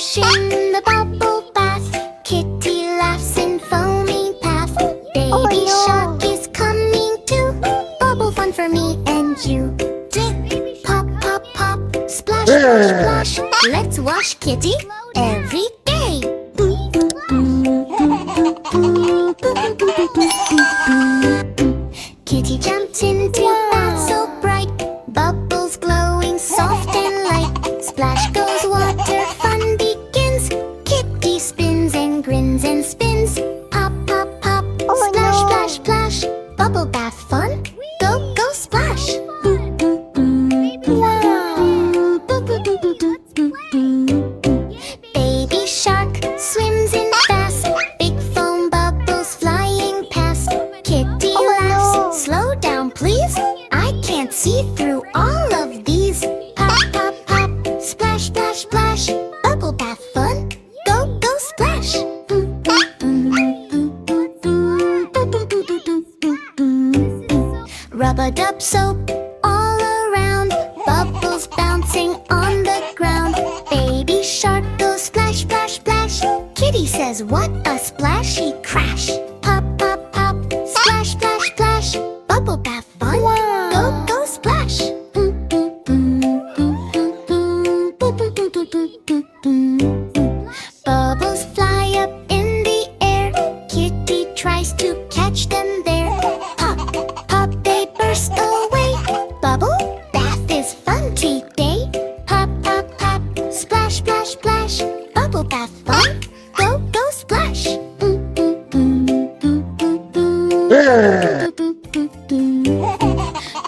Splash in the bubble bath. Kitty laughs in foamy path. Baby shark is coming too. Bubble fun for me and you. Pop, pop, pop. Splash, splash, splash. Let's wash Kitty every day. Kitty jumped into bath so bright. Bubbles glowing soft and light. Splash goes water, fun begins. Kitty spins and grins and spins. Pop, pop, pop. Splash, splash, splash. Bubble bath fun. Go, go, splash. Baby shark swims in fast. Big foam bubbles flying past. Kitty laughs. Slow down, please. I can't see through all of these. Pop, pop, pop. Splash, splash, splash. Bubble bath fun. Go, go, splash. Rub-a-dub soap all around. Bubbles bouncing on the ground. Baby shark goes splash, splash, splash. Kitty says, what a splashy crash. Pop, pop, pop. Splash, splash, splash. Bubble bath fun. Go, go, splash. Bubbles fly up in the air. Kitty tries to catch them there. Pop, pop, they burst away. Bubble bath is fun today. Pop, pop, pop. Splash, splash, splash. Bubble bath fun. Go, go, splash.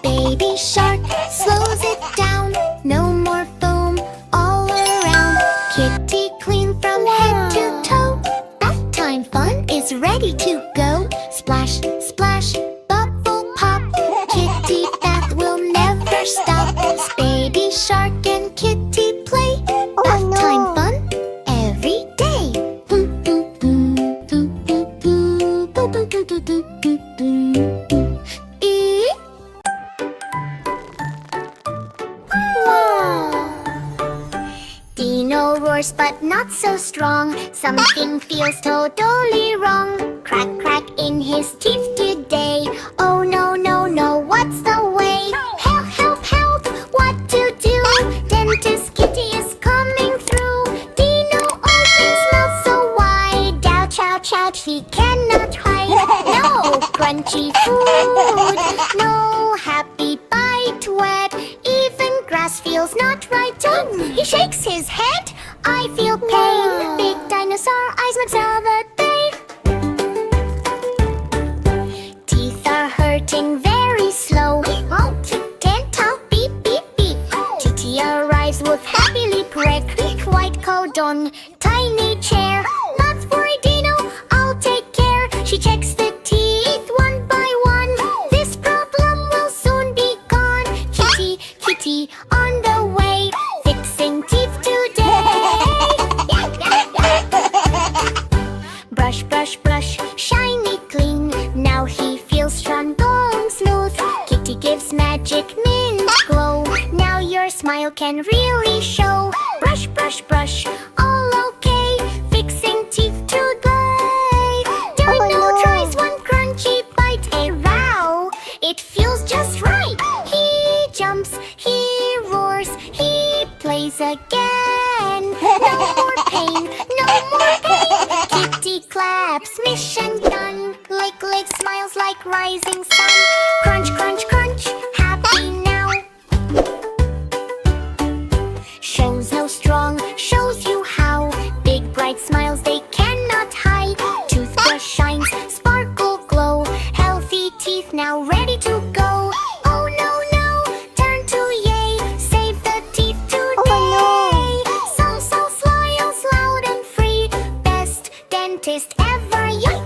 Baby shark slows it down. No more foam all around. Kitty clean from head to toe. Bath time fun is ready to go. Splash, splash, bubble pop. Kitty bath will never stop. Baby shark and Kitty play. Bath time fun every day. Dino roars but not so strong. Something feels totally wrong. Crack, crack in his teeth today. Oh no, no, no, what's the way? Help, help, help, what to do? Dentist Kitty is coming through. Dino opens mouth so wide. Ouch, ouch, ouch, he cannot hide. No crunchy food, no happy bite wet. Even grass feels not right. He shakes his head. I feel pain. Big dinosaur eyes makes all the day. Teeth are hurting very slow. Dental beep beep beep. Kitty arrives with happy lip red. White coat on tiny chair. Not worry, Dino, I'll take care. She checks the teeth one by one. This problem will soon be gone. Kitty, Kitty, on the way. Fixing teeth today. Brush, brush, brush, shiny clean. Now he feels strong, bone smooth. Kitty gives magic mint glow. Now your smile can really show. Brush, brush, brush, all okay. Fixing teeth today. Dino tries one crunchy bite. Hey, wow, it feels just right. He jumps, he roars, he plays again. No more pain, no more pain. Kitty claps, mission done. Lick smiles like rising sun. Crunch, crunch, crunch, happy now. Shows no strong, shows you how. Big bright smiles they cannot hide. Toothbrush shines, sparkle glow. Healthy teeth now ready to go. Oh no, no, turn to yay. Save the teeth today. So smiles loud and free. Best dentist ever, yay!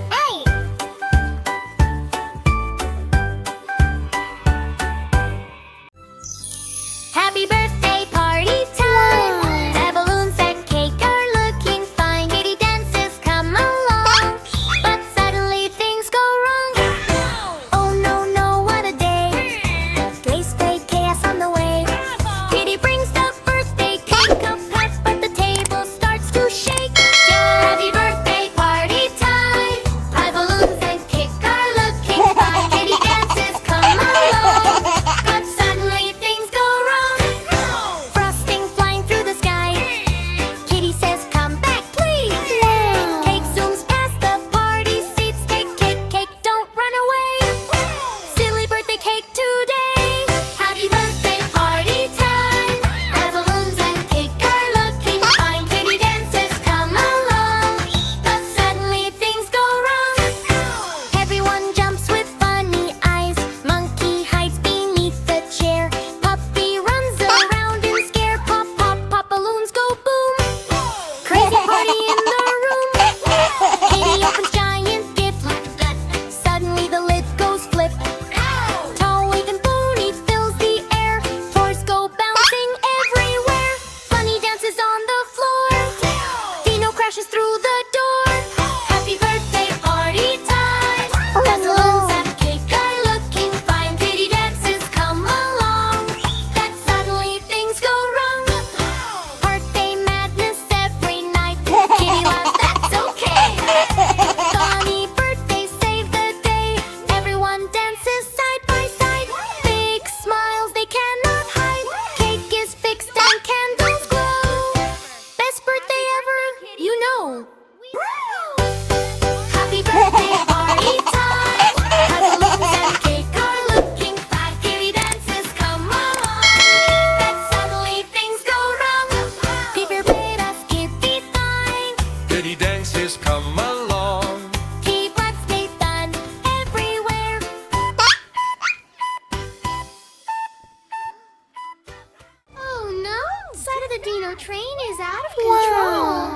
the Dino train is out of control.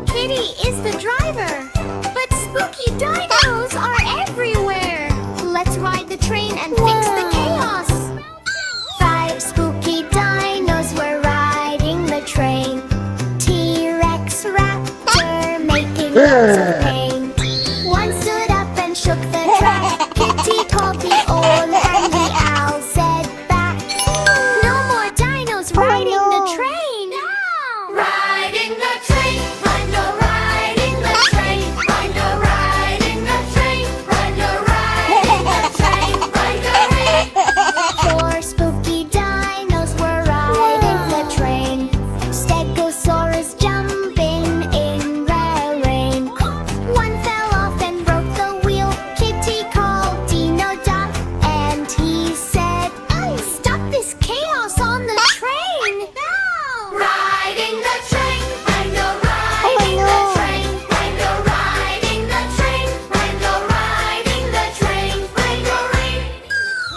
Kitty is the driver, but spooky dinos are everywhere. Let's ride the train and fix the chaos. 5 spooky dinos were riding the train. T-Rex, Raptor, making lots of pain. One stood up and shook the track. Kitty called the old and the owl said back, no more dinos riding the train. Riding the train, Rhino riding the train, Rhino riding the train, Rhino riding the train, Rhino. 4 spooky dinos were riding the train. Stegosaurus jumping in the rain. One fell off and broke the wheel. Kitty called Dino Doc and he said, stop this chaos on the train. Riding the train, Rhino riding the train, Rhino riding the train, Rhino riding the train, Rhino rain.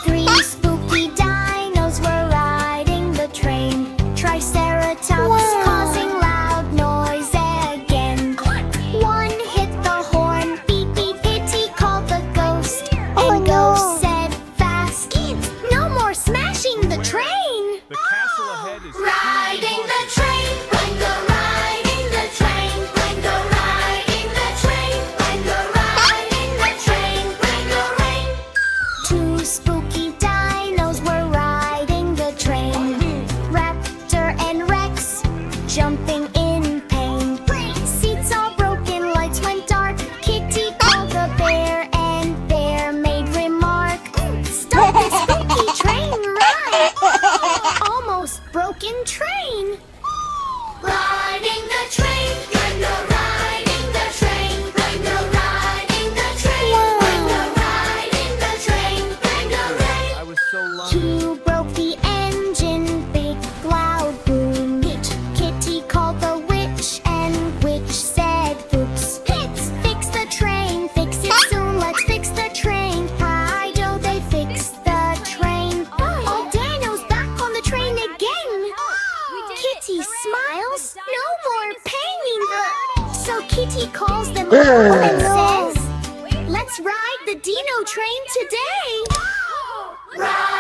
3 spooky dinos were riding the train. Triceratops causing loud noise again. One hit the horn, beep beep. Kitty called the ghost, and ghost said fast, no more smashing the train. The castle ahead is Riding the train, Rhino riding the train, Rhino riding the train, Rhino riding the train, Rhino rain. 2 spooky dinos were riding the train. Raptor and Rex jumping in pain. Seats all broken, lights went dark. Kitty called the bear and bear made remark, stop this spooky train ride. Almost broken train. Riding the train, Rhino riding the train, Rhino riding the train, Rhino riding the train, Rhino rain. I was so lucky. 2 broke the engine, big loud boom. Kitty called the witch and witch said oops. Fix the train, fix it soon, let's fix the train. Fido, they fixed the train. All dinos back on the train again. Kitty smiles, no more pain. So Kitty calls them all and says, let's ride the Dino train today. Ride